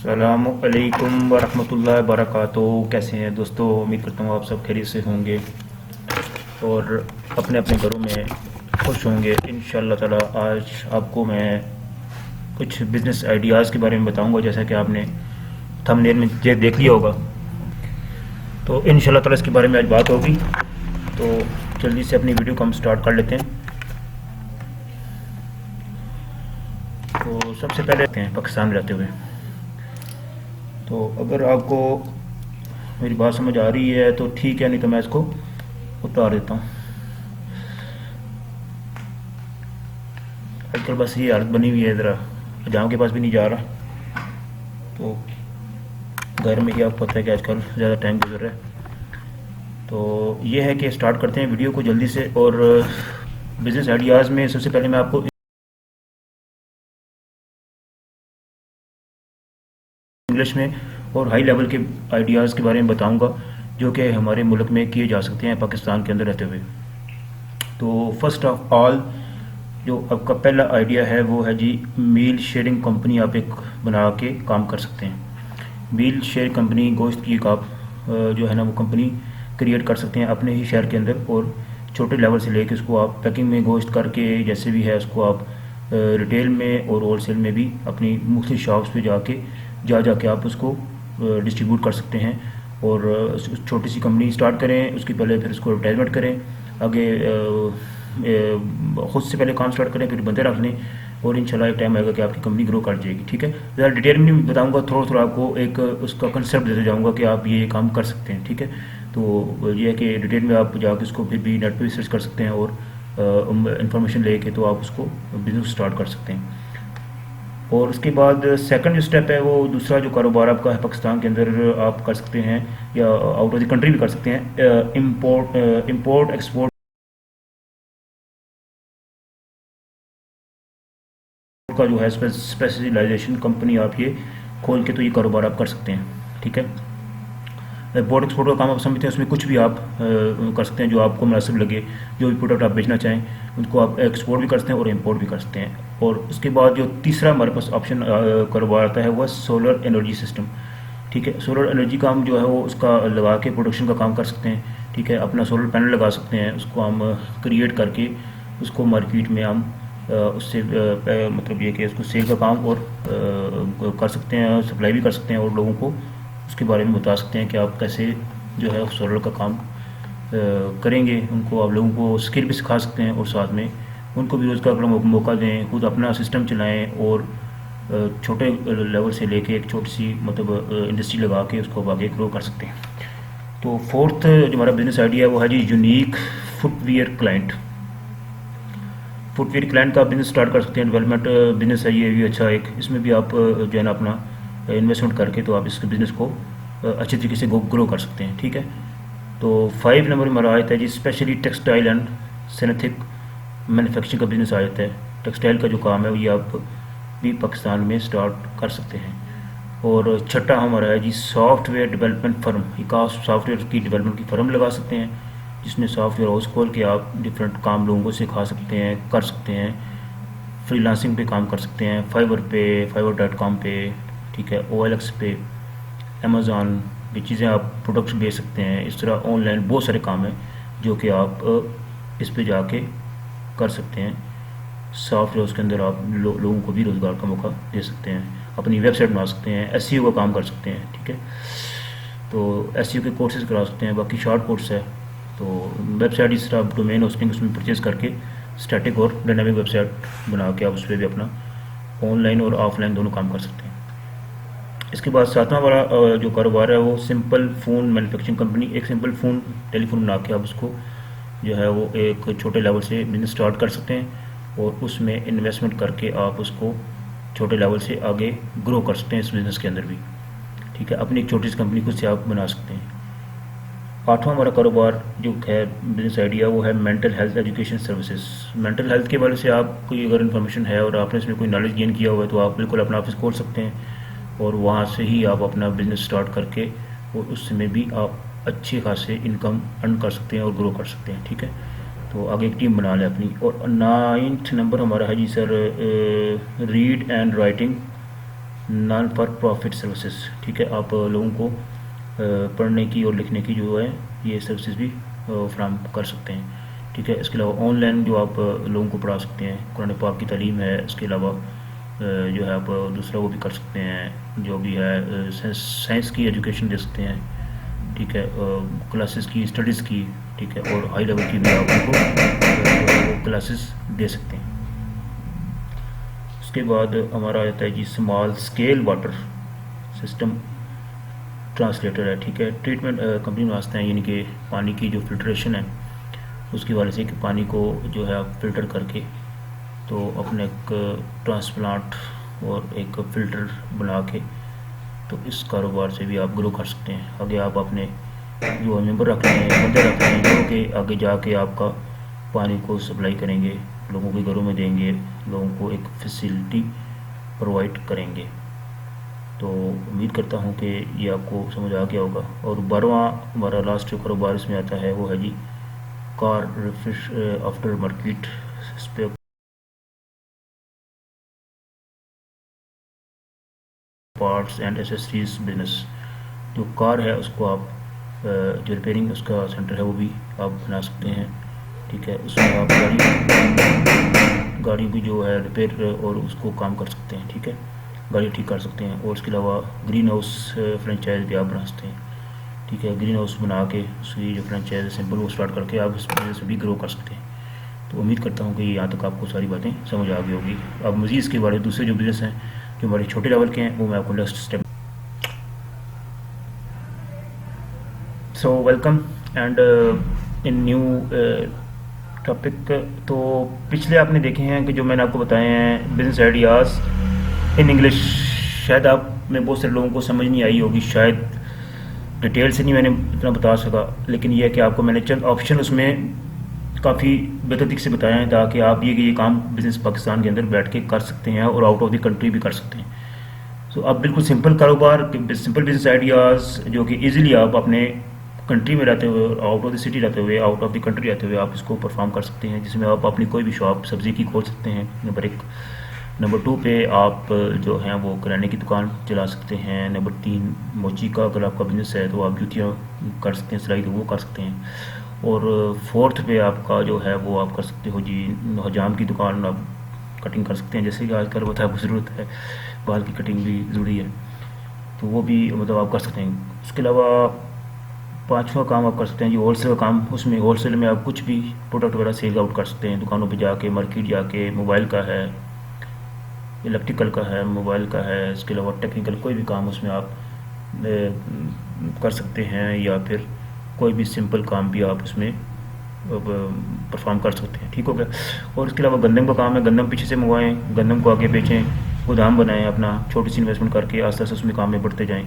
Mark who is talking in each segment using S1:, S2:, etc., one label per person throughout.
S1: अस्सलामुअलैकुम वरहमतुल्लाहि वबरकातुहू। कैसे हैं दोस्तों? उम्मीद करता हूँ आप सब खैरियत से होंगे और अपने अपने घरों में खुश होंगे इंशाअल्लाह ताला। आज आपको मैं कुछ बिज़नेस आइडियाज़ के बारे में बताऊंगा, जैसा कि आपने थंबनेल में जे देख लिया होगा। तो इंशाअल्लाह ताला इसके बारे में आज बात होगी। तो जल्दी से अपनी वीडियो को हम स्टार्ट कर लेते हैं। तो सबसे पहले आते हैं पाकिस्तान में रहते हुए। तो अगर आपको मेरी बात समझ आ रही है तो ठीक है, नहीं तो मैं इसको उतार देता हूँ। आजकल बस ये हालत बनी हुई है, ज़रा जाम के पास भी नहीं जा रहा। तो घर में ही आपको पता है कि आजकल ज़्यादा टाइम गुजर रहा है। तो ये है कि स्टार्ट करते हैं वीडियो को जल्दी से। और बिज़नेस आइडियाज़ में सबसे पहले मैं आपको इंग्लिश में और हाई लेवल के आइडियाज़ के बारे में बताऊंगा, जो कि हमारे मुल्क में किए जा सकते हैं पाकिस्तान के अंदर रहते हुए। तो फर्स्ट ऑफ ऑल जो आपका पहला आइडिया है वो है जी, मील शेयरिंग कंपनी आप एक बना के काम कर सकते हैं। मील शेयर कंपनी, गोश्त की एक आप जो है ना वो कंपनी क्रिएट कर सकते हैं अपने ही शहर के अंदर, और छोटे लेवल से लेके उसको आप पैकिंग में गोश्त करके जैसे भी है उसको आप रिटेल में और होलसेल में भी अपनी मुख्तलिफ शॉप्स पे जाके आप उसको डिस्ट्रीब्यूट कर सकते हैं। और छोटी सी कंपनी स्टार्ट करें, उसकी पहले फिर उसको एडवर्टाइजमेंट करें, आगे खुद से पहले काम स्टार्ट करें, फिर बंदे रख लें, और इंशाल्लाह एक टाइम आएगा कि आपकी कंपनी ग्रो कर जाएगी। ठीक है, ज़्यादा डिटेल में नहीं बताऊंगा, थोड़ा थोड़ा आपको एक उसका कंसेप्ट देते जाऊंगा कि आप ये काम कर सकते हैं। ठीक है, तो ये है कि डिटेल में आप जाके उसको फिर भी नेट पर रिसर्च कर सकते हैं और इंफॉर्मेशन लेके तो आप उसको बिजनेस स्टार्ट कर सकते हैं। और उसके बाद सेकंड जो स्टेप है वो दूसरा जो कारोबार आपका है पाकिस्तान के अंदर आप कर सकते हैं, या आउट ऑफ द कंट्री भी कर सकते हैं। इंपोर्ट एक्सपोर्ट का जो है स्पेशलाइजेशन कंपनी आप ये खोल के तो ये कारोबार आप कर सकते हैं। ठीक है, इंपोर्ट एक्सपोर्ट का काम आप समझते हैं, उसमें कुछ भी आप कर सकते हैं जो आपको मुनासिब लगे। जो भी प्रोडक्ट आप बेचना चाहें उनको आप एक्सपोर्ट भी कर सकते हैं और इंपोर्ट भी कर सकते हैं। और उसके बाद जो तीसरा हमारे पास ऑप्शन कारोबार आता है वह सोलर एनर्जी सिस्टम। ठीक है, सोलर एनर्जी का हम जो है वो उसका लगा के प्रोडक्शन का काम कर सकते हैं। ठीक है, अपना सोलर पैनल लगा सकते हैं, उसको हम क्रिएट करके उसको मार्केट में हम उससे मतलब ये कि उसको सेल का काम और कर सकते हैं, सप्लाई भी कर सकते हैं, और लोगों को उसके बारे में बता सकते हैं कि आप कैसे जो है सोलर का काम करेंगे। उनको आप लोगों को स्किल भी सिखा सकते हैं और साथ में उनको भी रोज़गार का मौका दें, खुद अपना सिस्टम चलाएं और छोटे लेवल से लेके एक छोटी सी मतलब इंडस्ट्री लगा के उसको आगे ग्रो कर सकते हैं। तो फोर्थ जो हमारा बिजनेस आइडिया है वो है जी, unique footwear client. Footwear client का बिजनेस स्टार्ट कर सकते हैं। डेवलपमेंट बिजनेस है ये भी अच्छा एक, इसमें भी आप जो है ना अपना इन्वेस्टमेंट करके तो आप इस बिज़नेस को अच्छे तरीके से ग्रो कर सकते हैं। ठीक है, तो 5 नंबर हमारा आयत है जी, specially textile and synthetic manufacturing का बिज़नेस आयत है। टेक्सटाइल का जो काम है ये आप भी पाकिस्तान में स्टार्ट कर सकते हैं। और छठा हमारा है जी, सॉफ्टवेयर डेवलपमेंट फर्म। एक आप सॉफ्टवेयर की डेवलपमेंट की फर्म लगा सकते हैं, जिसमें सॉफ्टवेयर हाउस खोल के आप डिफरेंट काम लोगों को सिखा सकते हैं, कर सकते हैं। फ्रीलांसिंग पे काम कर सकते हैं, fiverr.com पे, ठीक है, OLX पे, अमेज़ॉन पे चीज़ें आप प्रोडक्ट्स बेच सकते हैं। इस तरह ऑनलाइन बहुत सारे काम हैं जो कि आप इस पे जाके कर सकते हैं। सॉफ्टवेयर उसके अंदर आप लोगों को भी रोज़गार का मौका दे सकते हैं, अपनी वेबसाइट बना सकते हैं, SEO का काम कर सकते हैं। ठीक है, तो SEO के कोर्सेज करा सकते हैं, बाकी शॉर्ट कोर्स है। तो वेबसाइट इस तरह डोमेन होस्टिंग उसमें परचेज करके स्टैटिक और डायनामिक वेबसाइट बना के आप उस पर भी अपना ऑनलाइन और ऑफलाइन दोनों काम कर सकते हैं। इसके बाद सातवां वाला जो कारोबार है वो सिंपल फ़ोन मैन्युफैक्चरिंग कंपनी। एक सिंपल फ़ोन टेलीफोन बना के आप उसको जो है वो एक छोटे लेवल से बिजनेस स्टार्ट कर सकते हैं, और उसमें इन्वेस्टमेंट करके आप उसको छोटे लेवल से आगे ग्रो कर सकते हैं इस बिज़नेस के अंदर भी। ठीक है, अपनी एक छोटी सी कंपनी खुद से आप बना सकते हैं। आठवां हमारा कारोबार जो है बिजनेस आइडिया वो है mental health education services. Mental health के बारे से आप कोई अगर इन्फॉर्मेशन है और आपने इसमें कोई नॉलेज गेन किया हुआ है तो आप बिल्कुल अपना ऑफिस खोल सकते हैं, और वहाँ से ही आप अपना बिज़नेस स्टार्ट करके और उसमें भी आप अच्छे खासे इनकम अर्न कर सकते हैं और ग्रो कर सकते हैं। ठीक है, तो आगे एक टीम बना लें अपनी। और 9th नंबर हमारा है जी sir, read and writing non for profit services, ठीक है। आप लोगों को पढ़ने की और लिखने की जो है ये सर्विसेज भी फ्राहम कर सकते हैं, ठीक है। इसके अलावा ऑनलाइन जो आप लोगों को पढ़ा सकते हैं, कुरान पाक की तालीम है। इसके अलावा जो है आप दूसरा वो भी कर सकते हैं, जो भी है साइंस की एजुकेशन दे सकते हैं, ठीक है। क्लासेस की, स्टडीज़ की, ठीक है, और हाई लेवल की भी आप उनको क्लासेस दे सकते हैं। उसके बाद हमारा आता है जी small scale water system translator है, ठीक है। ट्रीटमेंट कंपनी में वास्ते हैं, यानी कि पानी की जो फिल्ट्रेशन है उसकी वजह से कि पानी को जो है आप फिल्टर करके तो अपने एक ट्रांसप्लांट और एक फ़िल्टर बना के तो इस कारोबार से भी आप ग्रो कर सकते हैं। आगे आप अपने जो मेंबर रख रहे हैं, बंदे रख रहे हैं, जो कि आगे जाके आपका पानी को सप्लाई करेंगे, लोगों के घरों में देंगे, लोगों को एक फैसिलिटी प्रोवाइड करेंगे। तो उम्मीद करता हूँ कि ये आपको समझ आ गया होगा। और 12वां हमारा लास्ट जो कारोबार इसमें आता है वो है जी car refresh aftermarket spare parts and accessories business. जो कार है उसको आप जो रिपेयरिंग उसका सेंटर है वो भी आप बना सकते हैं, ठीक है। उसमें आप गाड़ी की जो है रिपेयर और उसको काम कर सकते हैं, ठीक है, गाड़ी ठीक कर सकते हैं। और उसके अलावा ग्रीन हाउस फ्रेंचाइज भी आप बना सकते हैं, ठीक है। ग्रीन हाउस बना के उसकी जो फ्रेंचाइज सिंपल वो स्टार्ट करके आप इस बिजनेस में भी ग्रो कर सकते हैं। तो उम्मीद करता हूँ कि यहाँ तक आपको सारी बातें समझ आ गई होगी। अब मज़ीद इसके बारे में दूसरे जो बिज़नेस हैं जो हमारे छोटे लेवल के हैं वो मैं आपको next step. So welcome and in new topic. तो पिछले आपने देखे हैं कि जो मैंने आपको बताए हैं बिजनेस आइडियाज़ इन इंग्लिश, शायद आप में बहुत सारे लोगों को समझ नहीं आई होगी, शायद डिटेल से नहीं मैंने इतना बता सका, लेकिन यह है कि आपको मैंने चंद ऑप्शन उसमें काफ़ी बेतरतीब से बताया है ताकि आप ये काम बिज़नेस पाकिस्तान के अंदर बैठ के कर सकते हैं और आउट ऑफ द कंट्री भी कर सकते हैं। सो आप बिल्कुल सिंपल कारोबार, सिंपल बिजनेस आइडियाज़ जो कि इजीली आप अपने कंट्री में रहते हुए, आउट ऑफ द सिटी रहते हुए, आउट ऑफ द कंट्री रहते हुए आप इसको परफॉर्म कर सकते हैं, जिसमें आप अपनी कोई भी शॉप सब्ज़ी की खोल सकते हैं, नंबर 1। नंबर 2 पे आप जो हैं वो किराने की दुकान चला सकते हैं। नंबर 3 मोची का अगर आपका बिज़नेस है तो आप जूतियाँ कर सकते हैं, सिलाई तो वो कर सकते हैं। और 4th पे आपका जो है वो आप कर सकते हो जी हजाम की दुकान, आप कटिंग कर सकते हैं, जैसे कि आजकल होता है, ज़रूरत है, बाल की कटिंग भी ज़रूरी है, तो वो भी मतलब आप कर सकते हैं। उसके अलावा 5वां काम आप कर सकते हैं जी होलसेल का काम। उसमें होलसेल में आप कुछ भी प्रोडक्ट वगैरह सेल आउट कर सकते हैं, दुकानों पे जाके, मार्केट जाके। मोबाइल का है, इलेक्ट्रिकल का है, मोबाइल का है, इसके अलावा टेक्निकल कोई भी काम उसमें आप कर सकते हैं, या फिर कोई भी सिंपल काम भी आप उसमें परफॉर्म कर सकते हैं, ठीक हो गया। और इसके अलावा गंदम का काम है, गंदम पीछे से मंगवाएं, गंदम को आगे बेचें, गोदाम बनाएं अपना, छोटी सी इन्वेस्टमेंट करके आस्ते आस्ते उसमें काम में बढ़ते जाएं।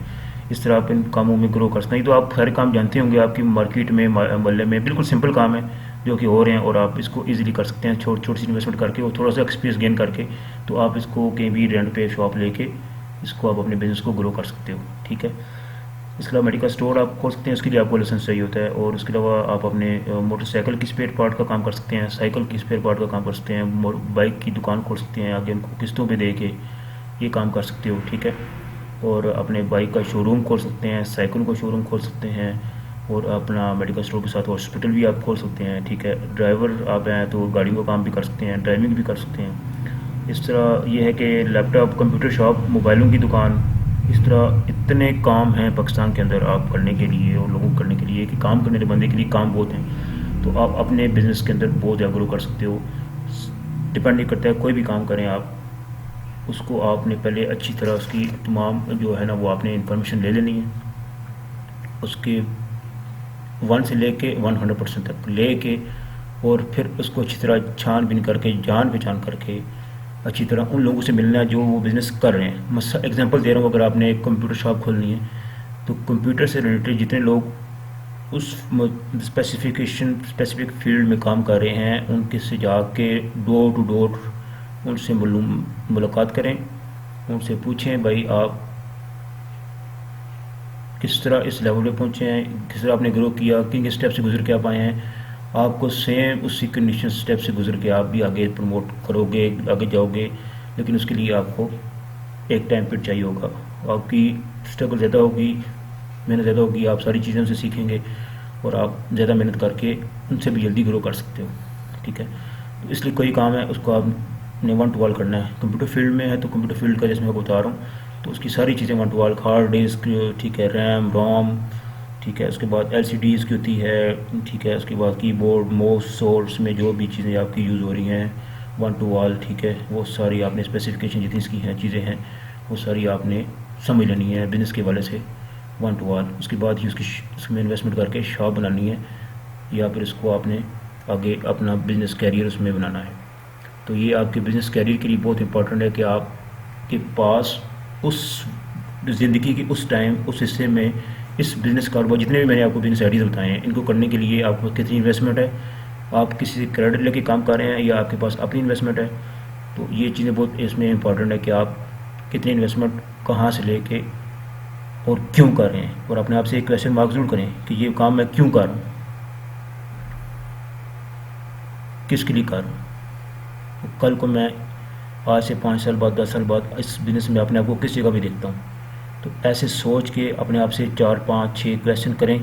S1: इस तरह आप इन कामों में ग्रो कर सकते हैं। तो आप सारे काम जानते होंगे, आपकी मार्केट में, मोहल्ले में बिल्कुल सिंपल काम है जो कि हो रहे हैं और आप इसको इजीली कर सकते हैं छोटी सी इन्वेस्टमेंट करके और थोड़ा सा एक्सपीरियंस गेन करके। तो आप इसको कहीं भी रेंट पे शॉप लेके इसको आप अपने बिज़नेस को ग्रो कर सकते हो, ठीक है। इसके अलावा मेडिकल स्टोर आप खोल सकते हैं, उसके लिए आपको लाइसेंस चाहिए होता है। और उसके अलावा आप अपने मोटरसाइकिल की स्पेयर पार्ट का काम कर सकते हैं, साइकिल की स्पेयर पार्ट का काम कर सकते हैं, बाइक की दुकान खोल सकते हैं, आगे उनको किस्तों पे दे के ये काम कर सकते हो, ठीक है। और अपने बाइक का शोरूम खोल सकते हैं, साइकिल का शोरूम खोल सकते हैं, और अपना मेडिकल स्टोर के साथ हॉस्पिटल भी आप खोल सकते हैं, ठीक है। ड्राइवर आप हैं तो गाड़ियों का काम भी कर सकते हैं, ड्राइविंग भी कर सकते हैं। इस तरह ये है कि लैपटॉप, कंप्यूटर शॉप, मोबाइलों की दुकान, इस तरह इतने काम हैं पाकिस्तान के अंदर आप करने के लिए और लोगों को करने के लिए कि काम करने वाले बंदे के लिए काम बहुत हैं। तो आप अपने बिज़नेस के अंदर बहुत ज़्यादा ग्रो कर सकते हो। डिपेंड नहीं करता है, कोई भी काम करें आप, उसको आपने पहले अच्छी तरह उसकी तमाम जो है ना वो आपने इन्फॉर्मेशन ले लेनी है, उसके 1 से लेके 100% तक लेके, और फिर उसको अच्छी तरह छानबीन करके, जान पहचान करके अच्छी तरह उन लोगों से मिलना है जो वो बिज़नेस कर रहे हैं। मैं एग्जांपल दे रहा हूँ, अगर आपने एक कंप्यूटर शॉप खोलनी है तो कंप्यूटर से रिलेटेड जितने लोग उस स्पेसिफिक फील्ड में काम कर रहे हैं उनके से जाके डोर टू डोर उनसे मुलाकात करें, उनसे पूछें भाई आप किस तरह इस लेवल पे पहुँचे हैं, किस तरह आपने ग्रो किया, किन स्टेप से गुजर के आप आए हैं। आपको सेम उसी कंडीशन स्टेप से गुजर के आप भी आगे प्रमोट करोगे, आगे जाओगे, लेकिन उसके लिए आपको एक टाइम पीरियड चाहिए होगा, आपकी स्ट्रगल ज़्यादा होगी, मेहनत ज़्यादा होगी, आप सारी चीज़ें उनसे सीखेंगे और आप ज़्यादा मेहनत करके उनसे भी जल्दी ग्रो कर सकते हो। ठीक है, तो इसलिए कोई काम है उसको आपने वन टू वन करना है। कंप्यूटर फील्ड में है तो कंप्यूटर फील्ड का जैसे मैं बता रहा हूँ तो उसकी सारी चीज़ें one two one, hard disk, ठीक है, रैम रोम, ठीक है, उसके बाद LCDs की होती है, ठीक है, उसके बाद कीबोर्ड माउस सोर्स में जो भी चीज़ें आपकी यूज़ हो रही हैं वन टू वन, ठीक है, वो सारी आपने स्पेसिफिकेशन जितनी इसकी हैं चीज़ें हैं वो सारी आपने समझ लेनी है बिज़नेस के वाले से वन टू वन। उसके बाद ही उसमें इन्वेस्टमेंट करके शॉप बनानी है या फिर इसको आपने आगे अपना बिज़नेस कैरियर उसमें बनाना है। तो ये आपके बिज़नेस कैरियर के लिए बहुत इंपॉर्टेंट है कि आपके पास उस ज़िंदगी के उस टाइम उस हिस्से में इस बिज़नेस कारोबार जितने भी मैंने आपको बिज़नेस आइडियाज़ बताए हैं इनको करने के लिए आपको कितनी इन्वेस्टमेंट है, आप किसी से क्रेडिट लेके काम कर रहे हैं या आपके पास अपनी इन्वेस्टमेंट है। तो ये चीज़ें बहुत इसमें इंपॉर्टेंट है कि आप कितनी इन्वेस्टमेंट कहाँ से लेके और क्यों कर रहे हैं, और अपने आप से एक क्वेश्चन मार्क जरूर करें कि ये काम मैं क्यों कर रहा हूँ, किसके लिए कर रहा हूँ। कल को मैं आज से 5 साल बाद 10 साल बाद इस बिज़नेस में अपने आप को किस जगह भी देखता हूँ। तो ऐसे सोच के अपने आप से 4 5 6 क्वेश्चन करें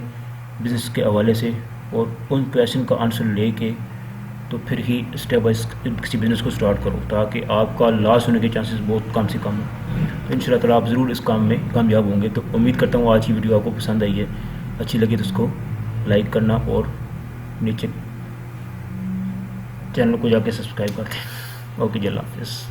S1: बिज़नेस के हवाले से और उन क्वेश्चन का आंसर लेके तो फिर ही स्टेप बाय किसी बिज़नेस को स्टार्ट करो ताकि आपका लॉस होने के चांसेस बहुत कम से कम हो। तो इंशाल्लाह ताला आप ज़रूर इस काम में कामयाब होंगे। तो उम्मीद करता हूँ आज की वीडियो आपको पसंद आई है, अच्छी लगी तो उसको लाइक करना और नीचे चैनल को जाके सब्सक्राइब कर दें। ओके जी, अल्लाह हाफ़िज़।